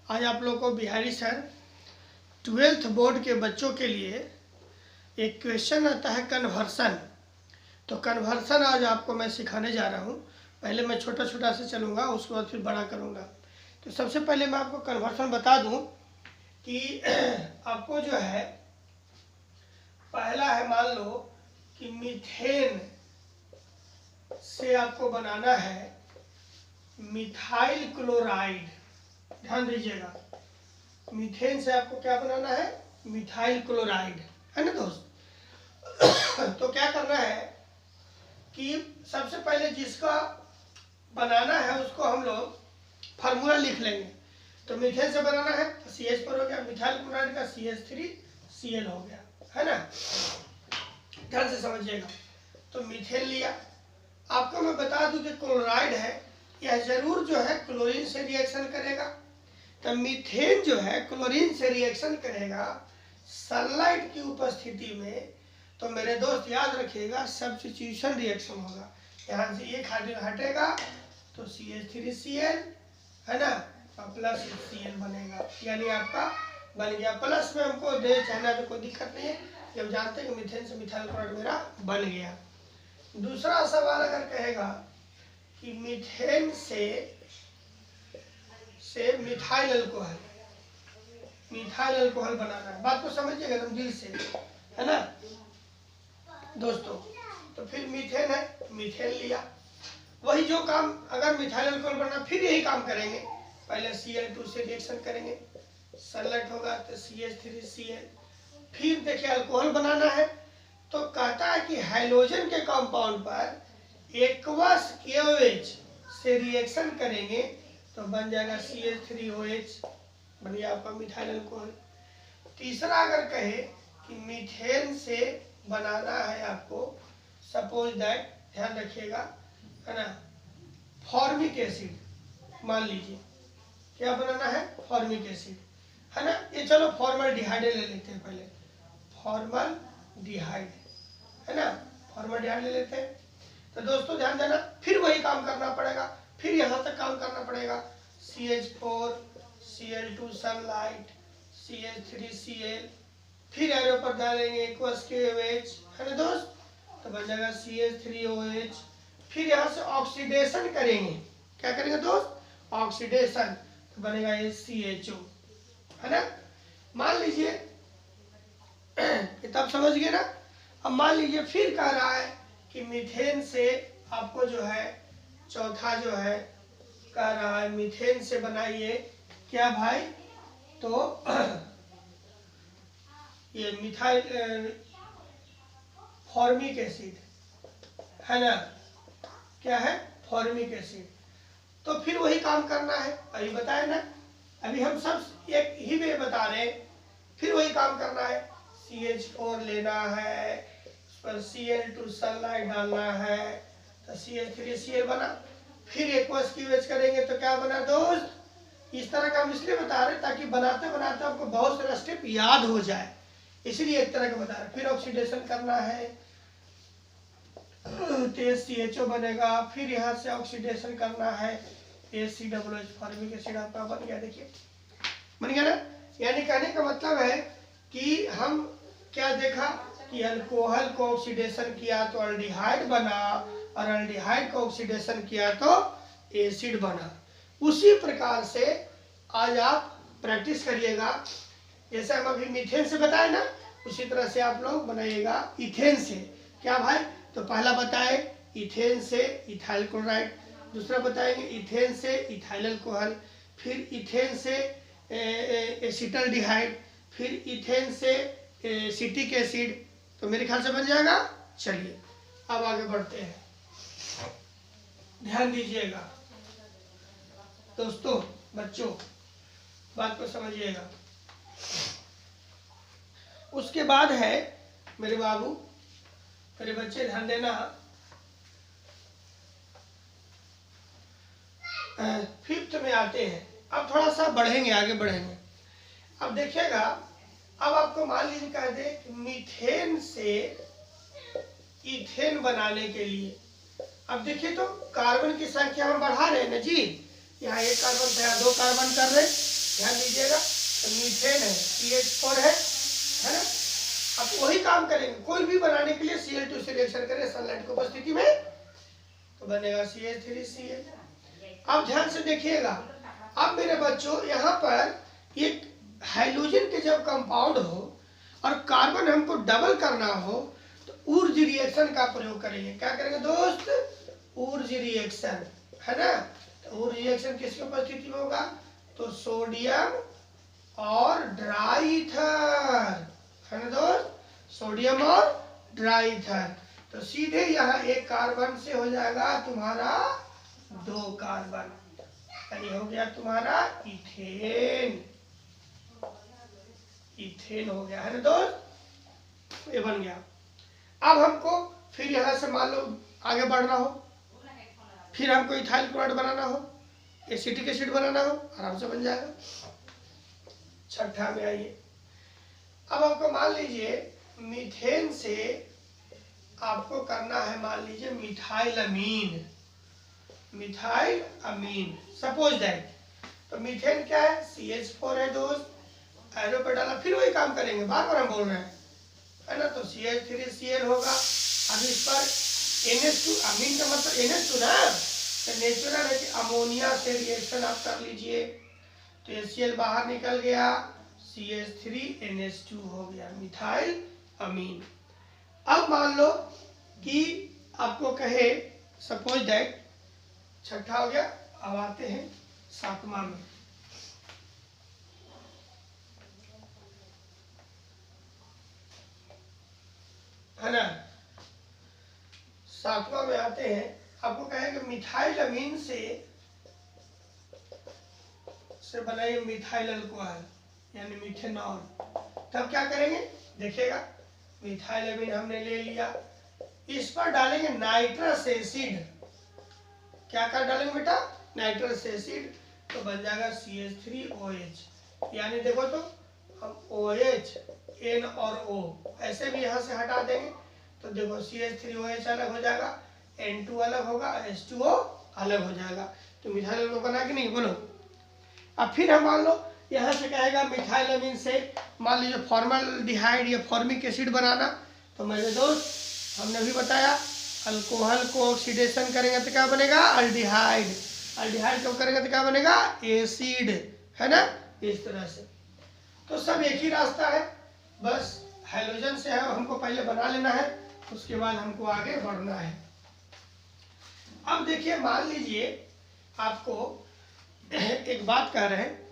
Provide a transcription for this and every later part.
आज आप लोग को बिहारी सर 12th बोर्ड के बच्चों के लिए एक क्वेश्चन आता है कन्वर्सन। तो कन्वर्सन आज आपको मैं सिखाने जा रहा हूँ। पहले मैं छोटा छोटा से चलूँगा, उसके बाद फिर बड़ा करूँगा। तो सबसे पहले मैं आपको कन्वर्सन बता दूँ कि आपको जो है पहला है, मान लो कि मीथेन से आपको बनाना है मिथाइल क्लोराइड। ध्यान दीजिएगा, मीथेन से आपको क्या बनाना है? मिथाइल क्लोराइड, है ना दोस्त। तो क्या करना है कि सबसे पहले जिसका बनाना है उसको हम लोग फार्मूला लिख लेंगे। तो मीथेन से बनाना है तो CH पर हो गया, मिथाइल क्लोराइड का CH3Cl हो गया, है ना। ध्यान से समझिएगा। तो मीथेन लिया। आपको मैं बता दूं कि क्लोराइड है, यह जरूर जो है क्लोरीन से रिएक्शन करेगा। तो मीथेन जो है क्लोरीन से रिएक्शन करेगा सनलाइट की उपस्थिति में। तो मेरे दोस्त याद रखिएगा, सब्स्टिट्यूशन रिएक्शन होगा। यहाँ से एक हाइड्रोजन हटेगा तो CH3Cl, है ना, और प्लस Cl बनेगा, यानी आपका बन गया। प्लस में हमको दे चाहना तो कोई दिक्कत नहीं है, जब जानते हैं कि मीथेन से मिथाइल क्लोराइड मेरा बन गया। दूसरा सवाल अगर कहेगा कि मीथेन से मिथाइल अल्कोहल बनाना है, बात को समझिएगा एकदम दिल से, है ना दोस्तों। तो फिर मीथेन है, मीथेन लिया। वही जो काम, अगर मिथाइल अल्कोहल बनना फिर यही काम करेंगे। पहले Cl2 से रिएक्शन करेंगे, सनलाइट होगा तो CH3Cl। फिर देखिए अल्कोहल बनाना है तो कहता है कि हाइड्रोजन के कंपाउंड पर एक्वस KOH से रिएक्शन करेंगे तो बन जाएगा CH3OH, बन गया आपका मिथाइल अल्कोहल। तीसरा अगर कहे कि मीथेन से बनाना है आपको, सपोज दैट, ध्यान रखिएगा, है ना, फॉर्मिक एसिड, मान लीजिए क्या बनाना है? फॉर्मिक एसिड, है ना। ये चलो फॉर्मल्डिहाइड ले लेते हैं पहले, फॉर्मल्डिहाइड, है ना, फॉर्मल्डिहाइड ले लेते हैं। तो दोस्तों ध्यान देना, फिर वही काम करना पड़ेगा, फिर यहाँ तक काम करना पड़ेगा। CH4 Cl2 सनलाइट CH3Cl, फिर एरो पर डालेंगे एक्वस KOH, है ना दोस्त, तो बन जाएगा CH3OH। फिर यहाँ से ऑक्सीडेशन करेंगे, क्या करेंगे दोस्त? ऑक्सीडेशन, तो बनेगा ये CHO, है ना। मान लीजिए तब समझ गए ना। अब मान लीजिए फिर कह रहा है कि मीथेन से आपको जो है, चौथा जो है कह रहा है मीथेन से बनाइए क्या भाई? तो ये मिथाइल फॉर्मिक एसिड, है ना, क्या है? Formic acid. तो फिर वही काम करना है, अभी बताए ना, अभी हम सब एक ही में बता रहे हैं। फिर वही काम करना है, CH4 लेना है, उस पर Cl2 सनलाइट डालना है तो CH3Cl बना। फिर एक्वस KOH करेंगे तो क्या बना दोस्त? इस तरह का हम इसलिए बता रहे ताकि बनाते बनाते आपको बहुत सारा स्टेप याद हो जाए, इसलिए एक तरह का बता रहे। फिर ऑक्सीडेशन करना है तो CHO बनेगा। फिर यहाँ से ऑक्सीडेशन करना है, ACOH, फॉर्मिक एसिड आपका बन गया। देखिए बन गया ना। यानी कहने का मतलब है कि हम क्या देखा कि अल्कोहल को ऑक्सीडेशन किया तो अल्डिहाइड बना, और अल्डिहाइड को ऑक्सीडेशन किया तो एसिड बना। उसी प्रकार से आज आप प्रैक्टिस करिएगा, जैसे हम अभी मीथेन से बताए ना, उसी तरह से आप लोग बनाइएगा इथेन से। क्या भाई? तो पहला बताए इथेन से इथाइल क्लोराइड, दूसरा बताएंगे इथेन से इथाइल अल्कोहल, फिर इथेन से एसिटल्डिहाइड, फिर इथेन से एसिटिक एसिड। तो मेरे ख्याल से बन जाएगा। चलिए अब आगे बढ़ते हैं, ध्यान दीजिएगा दोस्तों, बच्चों, बात को समझिएगा। उसके बाद है मेरे बाबू, मेरे बच्चे, ध्यान देना। फिफ्थ में आते हैं। अब थोड़ा सा बढ़ेंगे, आगे बढ़ेंगे। अब देखिएगा, अब आपको मान लीजिए कह दे कि मीथेन से इथेन बनाने के लिए, अब देखिए तो कार्बन की संख्या हम बढ़ा रहे हैं ना जी। यहाँ एक कार्बन था, 2 कार्बन कर रहे, ध्यान दीजिएगा, तो मीथेन है, CH4 है ना। अब वही काम करेंगे, कोई भी बनाने के लिए Cl2 से रिएक्शन करें सनलाइट की उपस्थिति में तो बनेगा CH3Cl। अब ध्यान से देखिएगा, अब मेरे बच्चों यहाँ पर एक हाइड्रोजन के जब कंपाउंड हो और कार्बन हमको डबल करना हो तो ऊर्ज रिएक्शन का प्रयोग करेंगे। क्या करेंगे दोस्त? ऊर्ज रिएक्शन, है ना। तो ऊर्ज रिएक्शन किसकी उपस्थिति में होगा? तो सोडियम और ड्राई ईथर, है ना दोस्त, सोडियम और ड्राई ईथर। तो सीधे यहाँ एक कार्बन से हो जाएगा तुम्हारा 2 कार्बन, यानी हो गया तुम्हारा इथेन। इथेन हो गया, है ना दोस्त, ये बन गया। अब हमको फिर यहाँ से मान लो आगे बढ़ना हो, फिर हमको इथाइल क्लोराइड बनाना हो, एसिटिक एसिड बनाना हो, आराम से बन जाएगा। छठा में आइए, अब आपको मान लीजिए मीथेन से आपको करना है, मान लीजिए methyl amine, methyl amine suppose that. तो मीथेन क्या है? CH4 है दोस्त, एरो पे डाला, फिर वही काम करेंगे, बार बार हम बोल रहे हैं, है ना। तो CH3Cl होगा। अब इस पर NH2, अमीन का मतलब NH2 ना, तो नेचुरल है कि अमोनिया से रिएक्शन आप कर लीजिए, तो HCl बाहर निकल गया, CH3NH2 हो गया मिथाइल अमीन। अब मान लो कि आपको कहे सपोज दैट, छठा हो गया। अब आते हैं सातवां में, है ना। सातवां में आते हैं, आपको कहेंगे मिथाइल अमीन से बनाइए मिथाइल अल्कोहल यानी मिथेनॉल। तब क्या करेंगे देखिएगा, मिथाइल अमीन हमने ले लिया, इस पर डालेंगे नाइट्रस एसिड। क्या कर डालेंगे बेटा? नाइट्रस एसिड, तो बन जाएगा CH3OH। यानी देखो तो हम OH, N और O ऐसे भी यहाँ से हटा देंगे, तो देखो CH3OH अलग हो जाएगा, N2 अलग होगा, H2O अलग हो जाएगा। तो मिथाइल अमीन बना कि नहीं, बोलो। अब फिर हम मान लो यहाँ से कहेगा मिथाइल अमीन से मान लीजिए फॉर्मल्डिहाइड या फॉर्मिक एसिड बनाना, तो मेरे दोस्त हमने भी बताया अल्कोहल को ऑक्सीडेशन करेंगे तो क्या बनेगा? अल्डिहाइड। अल्डिहाइड को करेंगे तो क्या बनेगा? एसिड, है ना। इस तरह से तो सब एक ही रास्ता है, बस हाइड्रोजन से है हमको पहले बना लेना है, उसके बाद हमको आगे बढ़ना है। अब देखिए, मान लीजिए आपको एक बात कह रहे हैं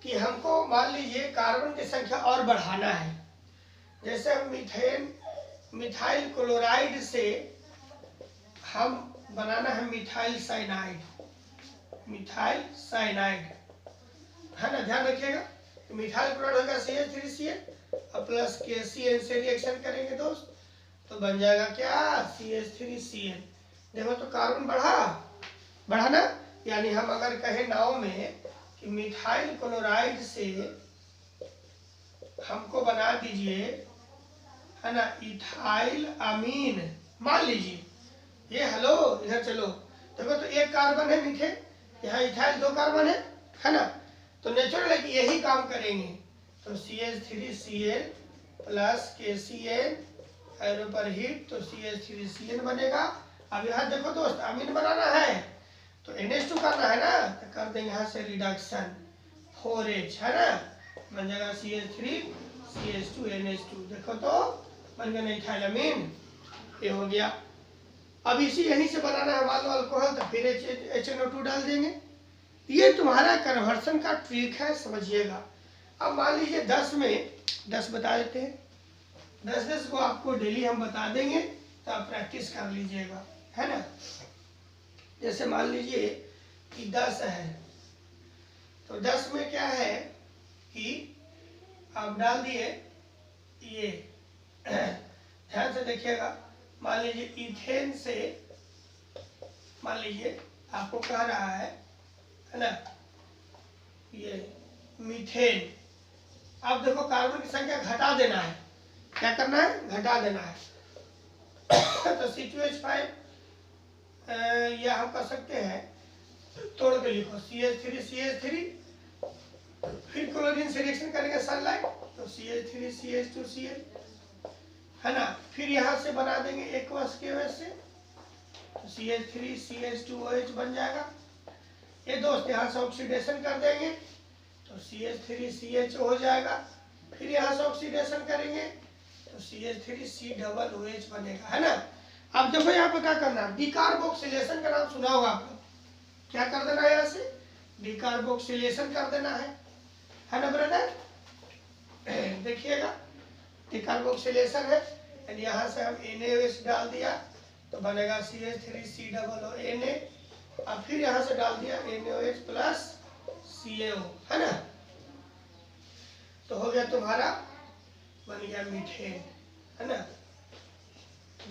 कि हमको मान लीजिए कार्बन की संख्या और बढ़ाना है। जैसे हम मिथाइल क्लोराइड से हम बनाना है मिथाइल साइनाइड, मिथाइल साइनाइड, है ना। ध्यान रखिएगा, मिथाइल क्लोराइड होगा CH3Cl और प्लस KCl से रिएक्शन करेंगे दोस्त, तो बन जाएगा क्या? CH3Cl। देखो तो कार्बन बढ़ा ना। यानी हम अगर कहें नाव में कि मिथाइल क्लोराइड से हमको बना दीजिए, है ना, इथाइल अमीन, मान लीजिए ये, हेलो इधर चलो, देखो तो एक कार्बन है मीथेन, यहाँ इथाइल 2 कार्बन है ना। तो नेचुरल है कि यही काम करेंगे, तो CH3Cl प्लस KCl एरो पर हीट, तो CH3Cl बनेगा। अब यहाँ देखो दोस्त, अमीन बनाना है तो NH2 करना है ना, तो कर देंगे यहाँ से रिडक्शन 4H, है ना, बन जाएगा CH3 CH2 NH2। देखो तो बन गया इथाइल अमीन, ये हो गया। अब इसी यहीं से बनाना है मान लो अल्कोहल, तो फिर HNO2 डाल देंगे। ये तुम्हारा कन्वर्सन का ट्रिक है, समझिएगा। अब मान लीजिए 10 में 10 बता देते हैं, 10 को आपको डेली हम बता देंगे, तो आप प्रैक्टिस कर लीजिएगा, है ना। जैसे मान लीजिए कि 10 है, तो 10 में क्या है कि आप डाल दिए ये, ध्यान से देखिएगा, मान लीजिए इथेन से मान लीजिए आपको कह रहा है ना, ये मीथेन। अब देखो कार्बन की संख्या घटा देना है, क्या करना है? घटा देना है। तो C2H5 या हम कर सकते हैं तोड़ के लिखो CH3 CH3, फिर सनलाइट, तो CH3CH2Cl, है ना। फिर यहाँ से बना देंगे एक्वस के वजह से, तो CH3CH2OH बन जाएगा। ये दोस्त यहाँ से ऑक्सीडेशन कर देंगे तो CH3CH हो जाएगा। फिर यहाँ से ऑक्सीडेशन करेंगे तो CH3COOH बनेगा, है ना। अब देखो यहाँ पे क्या करना है, डिकार्बोक्सिलेशन का नाम सुना होगा आप लोग। क्या कर देना है, यहाँ से डिकार्बोक्सिलेशन कर देना है ना ब्रदर। देखिएगा डिकार्बोक्सिलेशन है, यानी यहाँ से हम NaOH डाल दिया तो बनेगा CH3COONA, और फिर यहाँ से डाल दिया NaOH प्लस CaO, है ना। तो हो गया तुम्हारा, बन गया मीथेन, है ना,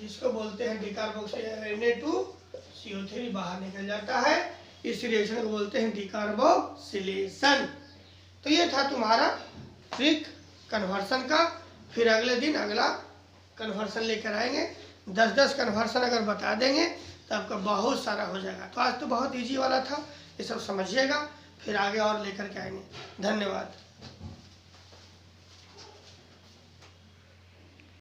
जिसको बोलते हैं डिकार्बोक्सिलेशन। Na2CO3 बाहर निकल जाता है, इस रिएक्शन को बोलते हैं डिकार्बोक्सिलेशन। तो ये था तुम्हारा ट्रिक कन्वर्सन का। फिर अगले दिन अगला कन्वर्सन लेकर आएंगे। 10-10 कन्वर्सन अगर बता देंगे तो आपका बहुत सारा हो जाएगा। तो आज तो बहुत इजी वाला था, ये सब समझिएगा, फिर आगे और लेकर के आएंगे। धन्यवाद।